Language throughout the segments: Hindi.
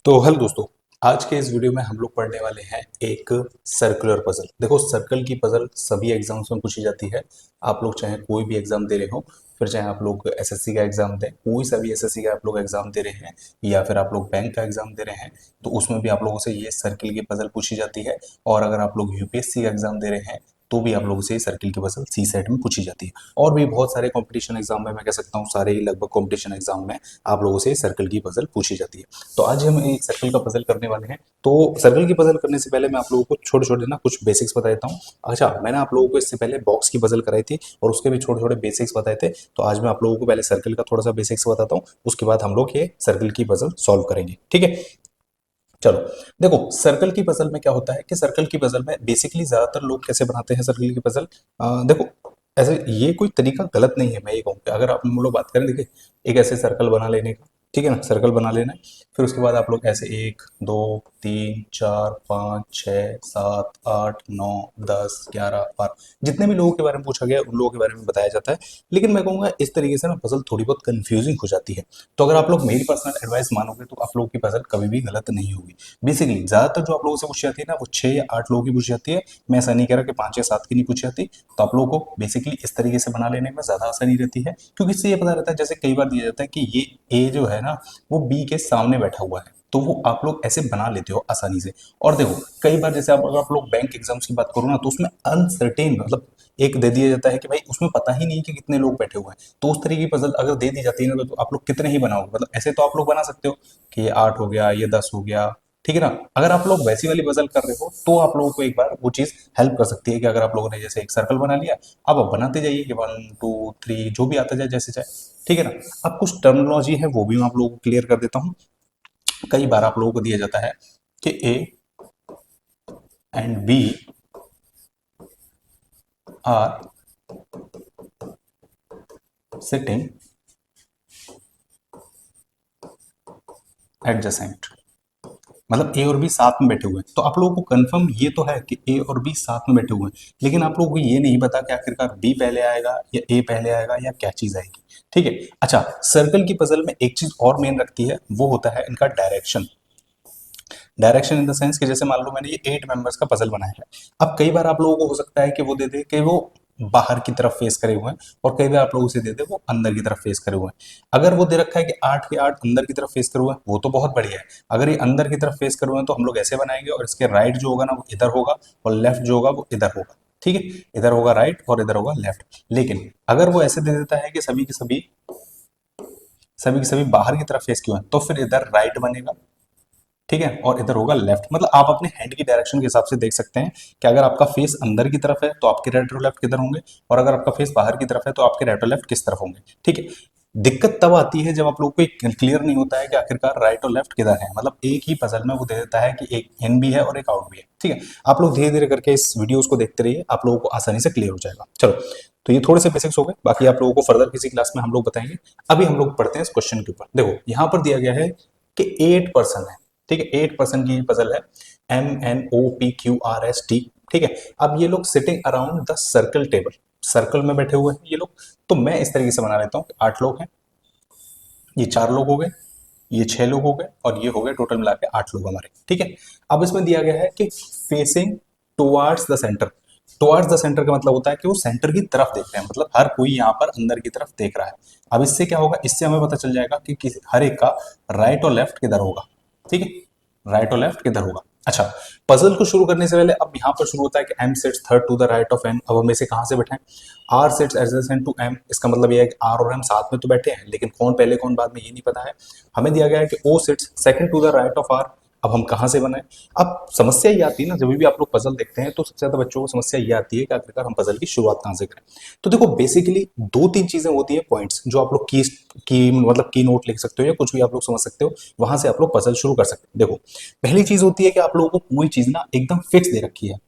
तो हेलो दोस्तों। आज के इस वीडियो में हम लोग पढ़ने वाले हैं एक सर्कुलर पजल। देखो, सर्कल की पजल सभी एग्जाम्स में पूछी जाती है। आप लोग चाहे कोई भी एग्जाम दे रहे हो, फिर चाहे आप लोग एसएससी का एग्जाम दें, कोई सा भी एसएससी का आप लोग एग्जाम दे रहे हैं, या फिर आप लोग बैंक का एग्जाम दे रहे हैं, तो उसमें भी आप लोगों से ये सर्किल की पजल पूछी जाती है। और अगर आप लोग यूपीएससी का एग्जाम दे रहे हैं तो भी आप लोगों से सर्किल की पजल सी सेट में पूछी जाती है। और भी बहुत सारे कंपटीशन एग्जाम में, मैं कह सकता हूँ सारे ही लगभग कंपटीशन एग्जाम में आप लोगों से सर्कल की पजल पूछी जाती है। तो आज हम एक सर्कल का पजल करने वाले हैं। तो सर्कल की पजल करने से पहले मैं आप लोगों को छोटे छोटे ना कुछ बेसिक्स बता देता हूँ। अच्छा, मैंने आप लोगों को इससे पहले बॉक्स की पजल कराई थी और उसके भी छोटे छोटे बेसिक्स बताए थे। तो आज मैं आप लोगों को पहले सर्कल का थोड़ा सा बेसिक्स बताता हूँ, उसके बाद हम लोग ये सर्कल की पजल सॉल्व करेंगे। ठीक है, चलो। देखो, सर्कल की पजल में क्या होता है कि सर्कल की पजल में बेसिकली ज्यादातर लोग कैसे बनाते हैं सर्कल की पजल। देखो, ऐसे ये कोई तरीका गलत नहीं है। मैं ये कहूँ कि अगर आप हम लोग बात करें, देखिए, एक ऐसे सर्कल बना लेने का, ठीक है ना, सर्कल बना लेना है। फिर उसके बाद आप लोग ऐसे 1 2 3 4 5 6 7 8 9 10 11 12 जितने भी लोगों के बारे में पूछा गया उन लोगों के बारे में बताया जाता है। लेकिन मैं कहूँगा इस तरीके से ना पजल थोड़ी बहुत कंफ्यूजिंग हो जाती है। तो अगर आप लोग मेरी पर्सनल एडवाइस मानोगे तो आप लोगों की पजल कभी भी गलत नहीं होगी। बेसिकली ज्यादातर जो आप लोगों से पूछी जाती है ना, वो 6 या 8 लोगों की पूछी जाती है। मैं ऐसा नहीं कह रहा कि 5 या 7 की नहीं पूछी जाती। तो आप लोगों को बेसिकली इस तरीके से बना लेने में ज्यादा आसानी रहती है, क्योंकि इससे ये पता रहता है, जैसे कई बार दिया जाता है कि ये ए जो है ना, वो बी के सामने बैठा हुआ है, तो वो आप लोग ऐसे बना लेते हो आसानी से। और देखो, कई बार जैसे अगर आप लोग बैंक एग्जाम्स की बात करो ना, तो उसमें अनसर्टेन मतलब एक दे दिया जाता है कि भाई उसमें पता ही नहीं कि कितने लोग बैठे हुए हैं। तो उस तरीके की पजल अगर दे दी जाती है ना, तो आप लोग कितने ही बनाओगे। मतलब ऐसे तो आप लोग बना सकते हो कि ये 8 हो गया, ये 10 हो गया, ठीक है ना। अगर आप लोग वैसी वाली पजल कर रहे हो तो आप लोगों को एक बार वो चीज हेल्प कर सकती है कि अगर आप लोगों ने जैसे एक सर्कल बना लिया, अब आप बनाते जाइए कि 1 2 3 जो भी आता जाए जैसे चाहे, ठीक है ना। अब कुछ टर्मिनोलॉजी है वो भी मैं आप लोगों को क्लियर कर देता हूँ। कई बार आप लोगों को दिया जाता है कि A and B are sitting adjacent, मतलब ए और बी साथ में बैठे हुए हैं। तो आप लोगों को कंफर्म ये तो है कि ए और बी साथ में बैठे हुए हैं, लेकिन आप लोगों को ये नहीं पता कि आखिरकार बी पहले आएगा या ए पहले आएगा या क्या चीज आएगी। ठीक है। अच्छा, सर्कल की पजल में एक चीज और मेन रखती है, वो होता है इनका direction. Direction in the sense कि जैसे मान लो मैंने ये 8 मेंबर्स का पजल बनाया है। अब कई बार आप लोगों को हो सकता है कि वो दे दे कि वो बाहर की तरफ फेस करे हुए हैं, और कई बार आप लोगों से दे दे वो अंदर की तरफ फेस करे हुए हैं। अगर वो दे रखा है कि 8 के 8 अंदर की तरफ फेस करे हुए हैं, वो तो बहुत बढ़िया है। अगर ये अंदर की तरफ फेस करे हुए हैं तो हम लोग ऐसे बनाएंगे, और इसके राइट जो होगा ना वो इधर होगा, और लेफ्ट जो होगा वो इधर होगा। ठीक है, इधर होगा राइट और इधर होगा लेफ्ट। लेकिन अगर वो ऐसे दे देता है कि सभी के सभी बाहर की तरफ फेस क्यों है, तो फिर इधर राइट बनेगा, ठीक है, और इधर होगा लेफ्ट। मतलब आप अपने हैंड की डायरेक्शन के हिसाब से देख सकते हैं कि अगर आपका फेस अंदर की तरफ है तो आपके राइट और लेफ्ट किधर होंगे, और अगर आपका फेस बाहर की तरफ है तो आपके राइट और लेफ्ट किस तरफ होंगे। ठीक है। दिक्कत तब आती है जब आप लोगों को क्लियर नहीं होता है कि आखिरकार राइट और लेफ्ट किधर है। मतलब एक ही पजल में वो दे देता है कि एक इन भी है और एक आउट भी है। ठीक है। आप लोग धीरे धीरे करके इस वीडियोस को देखते रहिए, आप लोगों को आसानी से क्लियर हो जाएगा। चलो, तो ये थोड़े से बेसिक्स हो गए, बाकी आप लोगों को फर्दर किसी क्लास में हम लोग बताएंगे। अभी हम लोग पढ़ते हैं इस क्वेश्चन के ऊपर। देखो, यहाँ पर दिया गया है कि 8 पर्सन है। ठीक है, 8 पर्सन की पजल है, MNOPQRST। ठीक है। अब ये लोग sitting around the circle table, circle में बैठे हुए हैं ये लोग। तो मैं इस तरीके से बना लेता हूँ, 8 लोग हैं, ये 4 लोग हो गए, ये 6 लोग हो गए, और ये हो गए टोटल मिला के 8 लोग हमारे। ठीक है। अब इसमें दिया गया है कि facing towards the centre. Towards the centre का मतलब होता है कि वो सेंटर की तरफ देख रहे हैं, मतलब हर कोई यहाँ पर अंदर की तरफ देख रहा है। अब इससे क्या होगा, इससे हमें पता चल जाएगा कि हर एक का राइट और लेफ्ट किधर होगा। ठीक है, राइट और लेफ्ट किधर होगा। अच्छा, पजल को शुरू करने से पहले अब यहाँ पर शुरू होता है कि M sits third to the right of N. अब हम इसे कहाँ से बैठाएं, R sits adjacent to M. इसका मतलब ये है कि आर और एम साथ में तो बैठे हैं, लेकिन कौन पहले कौन बाद में ये नहीं पता है। हमें दिया गया है कि O sits second to the right of R. अब हम कहाँ से बनाए। अब समस्या ये आती है ना, जब भी आप लोग पजल देखते हैं तो सबसे ज्यादा बच्चों को समस्या ये आती है कि आखिरकार हम पजल की शुरुआत कहाँ से करें। तो देखो, बेसिकली 2 3 चीजें होती है, पॉइंट्स जो आप लोग की मतलब की नोट लिख सकते हो या कुछ भी आप लोग समझ सकते हो, वहां से आप लोग पजल शुरू कर सकते हो। देखो, पहली चीज होती है कि आप लोगों को कोई चीज ना एकदम फिक्स दे रखी है।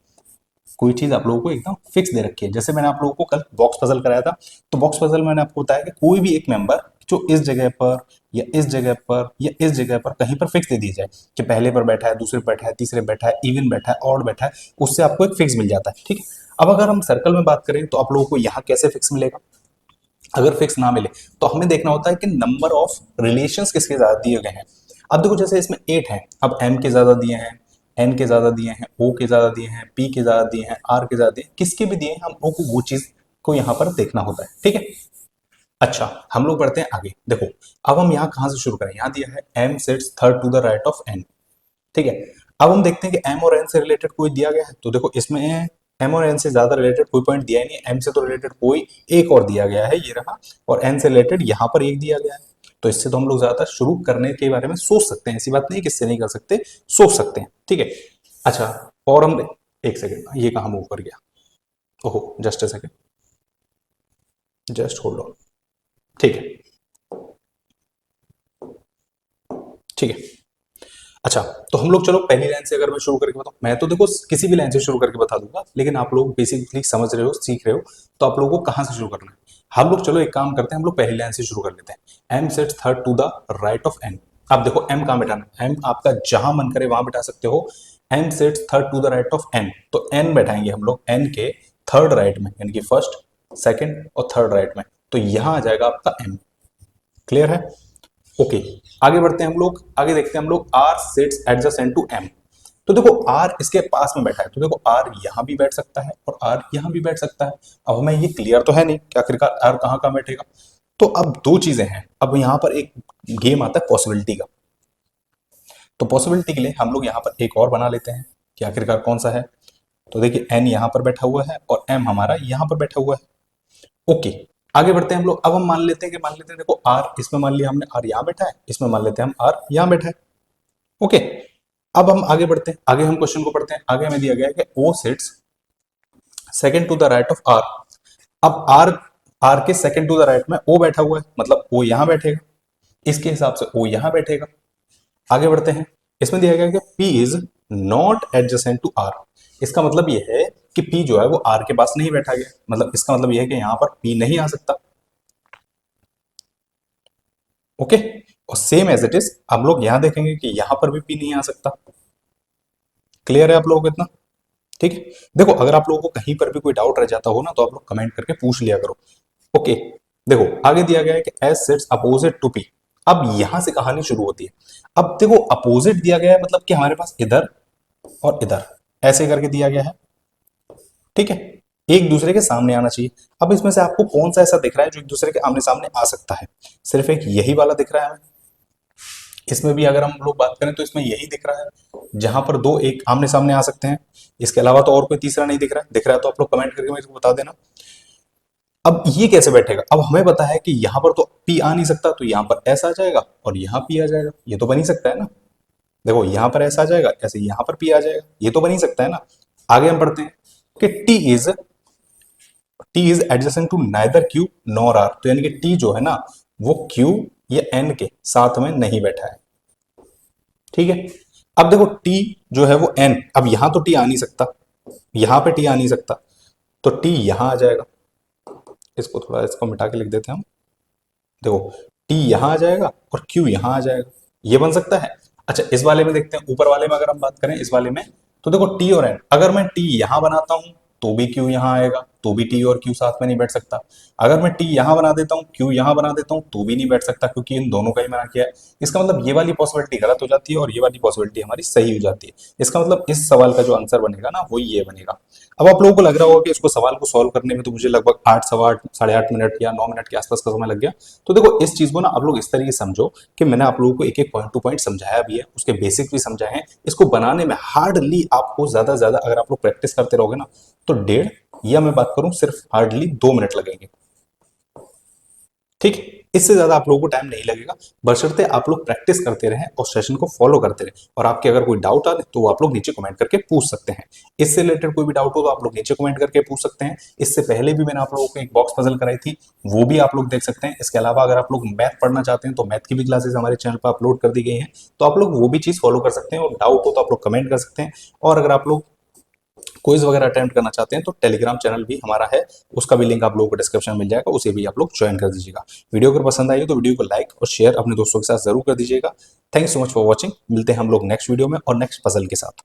कोई चीज आप लोगों को एकदम फिक्स दे रखी है। जैसे मैंने आप लोगों को कल बॉक्स पजल कराया था, तो बॉक्स पजल मैंने आपको बताया कि कोई भी एक मेंबर जो इस जगह पर या इस जगह पर या इस जगह पर कहीं पर फिक्स दे दिया जाए, कि पहले पर बैठा है, दूसरे पर बैठा है, तीसरे बैठा है, इवन बैठा है, ऑड बैठा है, उससे आपको एक फिक्स मिल जाता है। ठीक है। अब अगर हम सर्कल में बात करें तो आप लोगों को यहाँ कैसे फिक्स मिलेगा। अगर फिक्स ना मिले तो हमें देखना होता है कि नंबर ऑफ रिलेशंस किसके साथ दिए गए हैं। अब देखो जैसे इसमें 8 है, अब m के ज्यादा दिए हैं, n के ज्यादा दिए हैं, o के ज्यादा दिए हैं, p के ज्यादा दिए हैं, r के ज्यादा दिए हैं, किसके भी दिए हैं, हम लोग को वो चीज को यहाँ पर देखना होता है, ठीक है। अच्छा, हम लोग बढ़ते हैं आगे। देखो अब हम यहाँ कहां से शुरू करें, यहाँ दिया है m sits third to the right of n, ठीक है। अब हम देखते हैं कि m और n से रिलेटेड कोई दिया गया है, तो देखो इसमें m और n से ज्यादा रिलेटेड कोई पॉइंट दिया ही नहीं, m से तो रिलेटेड कोई एक और दिया गया है, ये रहा, और n से रिलेटेड यहाँ पर एक दिया गया है। तो इससे तो हम लोग ज्यादातर शुरू करने के बारे में सोच सकते हैं, ऐसी बात नहीं कि इससे नहीं कर सकते, सोच सकते हैं, ठीक है। अच्छा, और हमने एक सेकेंड, ये कहाँ मूव कर गया, ओहो just a second, just hold on, ठीक है, ठीक है। अच्छा, तो हम लोग चलो पहली लाइन से अगर मैं शुरू करके बताऊं, मैं तो देखो किसी भी लाइन से शुरू करके बता दूंगा, लेकिन आप लोग बेसिकली समझ रहे हो, सीख रहे हो, तो आप लोगों को कहां से शुरू करना है। हम लोग चलो एक काम करते हैं, हम लोग पहली लाइन से शुरू कर लेते हैं। m sits third to the right of n। अब देखो m कहां बैठाना है, m आपका जहां मन करे वहां बैठा सकते हो। m sits third to the right of n, तो n बैठाएंगे हम लोग n के थर्ड राइट में, यानी कि फर्स्ट, सेकंड और थर्ड राइट में, तो यहां आ जाएगा आपका m। क्लियर है, ओके। आगे बढ़ते हैं हम लोग, आगे देखते हैं हम लोग, r sits adjacent to m। तो देखो r इसके पास में बैठा है, तो देखो r यहां भी बैठ सकता है और r यहां भी बैठ सकता है। अब हमें ये क्लियर तो है नहीं कि आखिरकार r कहां कहां बैठेगा, तो अब दो चीजें हैं, अब यहां पर एक गेम आता है पॉसिबिलिटी का। तो पॉसिबिलिटी के लिए हम लोग यहां पर एक और बना लेते हैं कि आखिरकार कौन सा है। तो देखिए n यहां पर बैठा हुआ है और m हमारा यहां पर बैठा हुआ है, ओके। आगे बढ़ते हैं हम लोग, अब हम मान लेते हैं कि, मान लेते हैं देखो r इसमें मान लिया हमने r यहां बैठा है, इसमें मान लेते हैं हम r यहां बैठा है, ओके। अब हम आगे बढ़ते हैं, आगे हम क्वेश्चन को पढ़ते हैं। आगे हमें दिया गया है कि O sits second to the right of R। अब R के सेकंड टू द राइट में O बैठा हुआ है, मतलब O यहां बैठेगा, इसके हिसाब से O यहां बैठेगा। आगे बढ़ते हैं, इसमें दिया गया है कि P is not adjacent to R। इसका मतलब यह है कि P जो है वो R के पास नहीं बैठा गया, मतलब इसका मतलब यह है कि यहां पर P नहीं आ सकता, ओके। और सेम एज इट इज हम लोग यहां देखेंगे कि यहां पर भी P नहीं आ सकता। क्लियर है आप लोगों को इतना, ठीक है। देखो अगर आप लोगों को कहीं पर भी कोई डाउट रह जाता हो ना, तो आप लोग कमेंट करके पूछ लिया करो, ओके। देखो आगे दिया गया है कि S sits opposite to P. अब यहां से कहानी शुरू होती है। अब देखो अपोजिट दिया गया है, मतलब कि हमारे पास इधर और इधर ऐसे करके दिया गया है, ठीक है, एक दूसरे के सामने आना चाहिए। अब इसमें से आपको कौन सा ऐसा दिख रहा है जो एक दूसरे के आमने सामने आ सकता है, सिर्फ एक यही वाला दिख रहा है हमें। इसमें भी अगर हम लोग बात करें तो इसमें यही दिख रहा है जहां पर दो एक आमने सामने आ सकते हैं, इसके अलावा तो और कोई तीसरा नहीं दिख रहा है। दिख रहा है तो आप लोग कमेंट करके मेरे को बता देना। अब ये कैसे बैठेगा, अब हमें पता है कि यहां पर तो पी आ नहीं सकता, तो यहां पर ऐसा आ जाएगा और यहां पी आ जाएगा, ये तो बन ही सकता है ना। देखो यहां पर ऐसा आ जाएगा, ऐसे यहां पर पी आ जाएगा, ये तो बन ही सकता है ना। आगे हम पढ़ते हैं कि T is adjacent to neither Q nor R. तो यानी कि टी जो है ना वो क्यू या एन के साथ में नहीं बैठा है, ठीक है। अब देखो टी जो है वो एन, अब यहां तो टी आ नहीं सकता, यहां पे टी आ नहीं सकता, तो टी यहां आ जाएगा। इसको थोड़ा इसको मिटा के लिख देते हैं हम। देखो टी यहां आ जाएगा और क्यू यहां आ जाएगा, ये बन सकता है। अच्छा इस वाले में देखते हैं, ऊपर वाले में अगर हम बात करें इस वाले में, तो देखो टी और एन, अगर मैं टी यहां बनाता हूं तो भी क्यू यहां आएगा, तो भी टी और क्यू साथ में नहीं बैठ सकता। अगर मैं टी यहां बना देता हूं, क्यू यहां बना देता हूं, तो भी नहीं बैठ सकता, क्योंकि इन दोनों का ही मना किया है। इसका मतलब ये वाली पॉसिबिलिटी गलत हो जाती है और ये वाली पॉसिबिलिटी हमारी सही हो जाती है। इसका मतलब इस सवाल का जो आंसर बनेगा ना वो ये बनेगा। अब आप लोगों को लग रहा होगा कि इसको सवाल को सॉल्व करने में तो मुझे लगभग 8 सवा 8 साढ़े 8 मिनट या 9 मिनट के आसपास का समय लग गया। तो देखो इस चीज को ना आप लोग इस तरीके से समझो कि मैंने आप लोगों को एक एक पॉइंट टू पॉइंट समझाया भी है, उसके बेसिक भी समझाए हैं। इसको बनाने में हार्डली आपको ज्यादा से ज्यादा अगर आप लोग प्रैक्टिस करते रहोगे ना, तो 1.5 या मैं बात करूं सिर्फ हार्डली 2 मिनट लगेंगे, ठीक है। इससे ज्यादा आप लोगों को टाइम नहीं लगेगा, बशर्ते आप लोग प्रैक्टिस करते रहें और सेशन को फॉलो करते रहें। और आपके अगर कोई डाउट आए तो वो आप लोग नीचे कमेंट करके पूछ सकते हैं। इससे रिलेटेड कोई भी डाउट हो तो आप लोग नीचे कमेंट करके पूछ सकते हैं। इससे पहले भी मैंने आप लोगों को एक बॉक्स पजल कराई थी, वो भी आप लोग देख सकते हैं। इसके अलावा अगर आप लोग मैथ पढ़ना चाहते हैं तो मैथ की भी क्लासेस हमारे चैनल पर अपलोड कर दी गई हैं, तो आप लोग वो भी चीज फॉलो कर सकते हैं। और डाउट हो तो आप लोग कमेंट कर सकते हैं। और अगर आप लोग क्विज वगैरह अटेम्प्ट करना चाहते हैं तो टेलीग्राम चैनल भी हमारा है, उसका भी लिंक आप लोगों को डिस्क्रिप्शन में मिल जाएगा, उसे भी आप लोग ज्वाइन कर दीजिएगा। वीडियो अगर पसंद आई हो तो वीडियो को लाइक और शेयर अपने दोस्तों के साथ जरूर कर दीजिएगा। Thank you so much for watching. मिलते हैं हम लोग नेक्स्ट वीडियो में और नेक्स्ट पजल के साथ।